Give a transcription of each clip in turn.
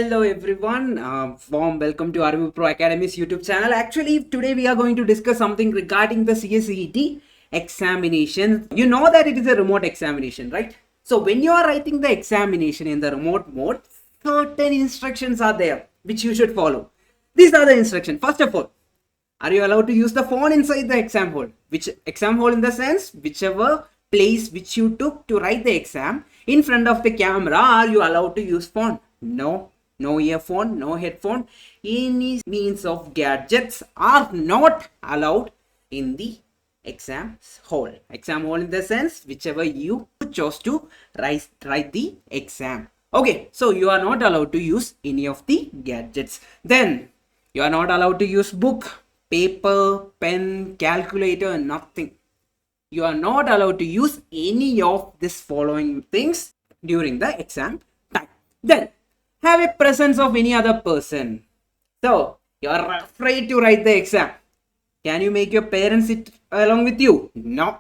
Hello everyone, warm welcome to ArivuPro Academy's YouTube channel. Actually, today we are going to discuss something regarding the CSEET examination. You know that it is a remote examination, right? So when you are writing the examination in the remote mode, certain instructions are there which you should follow. These are the instructions. First of all, are you allowed to use the phone inside the exam hall? Which exam hall in the sense, whichever place which you took to write the exam, in front of the camera, are you allowed to use phone? No, no earphone, no headphone. Any means of gadgets are not allowed in the exam hall. Exam hall in the sense, whichever you chose to write the exam. Okay, so you are not allowed to use any of the gadgets. Then you are not allowed to use book, paper, pen, calculator, nothing. You are not allowed to use any of this following things during the exam time. Then have a presence of any other person. So you are afraid to write the exam. Can you make your parents sit along with you? No.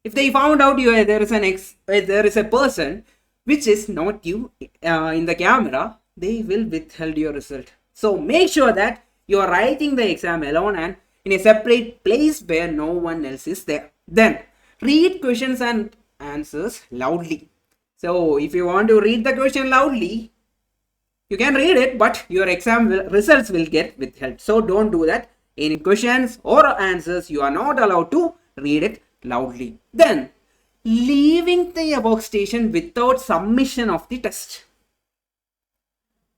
If they found out there is a person which is not you in the camera, they will withhold your result. So make sure that you are writing the exam alone and in a separate place where no one else is there. Then read questions and answers loudly. So if you want to read the question loudly, you can read it, but your exam results will get withheld. So don't do that. Any questions or answers, you are not allowed to read it loudly. Then leaving the workstation without submission of the test.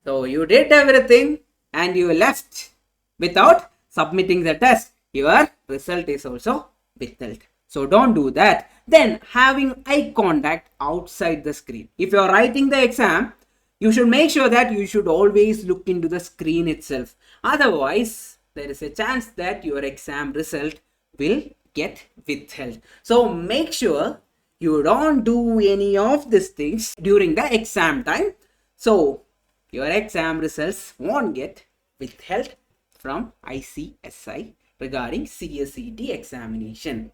So you did everything and you left without submitting the test. Your result is also withheld. So don't do that. Then having eye contact outside the screen. If you are writing the exam, you should make sure that you should always look into the screen itself. Otherwise, there is a chance that your exam result will get withheld. So make sure you don't do any of these things during the exam time. So your exam results won't get withheld from ICSI regarding CSEET examination.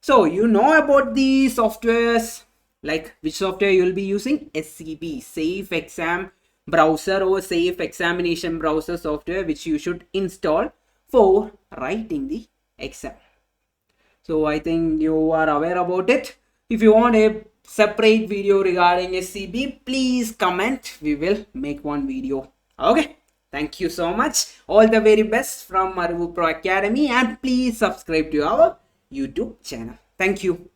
So you know about the softwares, like which software you will be using? SEB, Safe Exam Browser or Safe Examination Browser software, which you should install for writing the exam. So I think you are aware about it. If you want a separate video regarding SEB, please comment. We will make one video. Okay. Thank you so much. All the very best from ArivuPro Academy, and please subscribe to our YouTube channel. Thank you.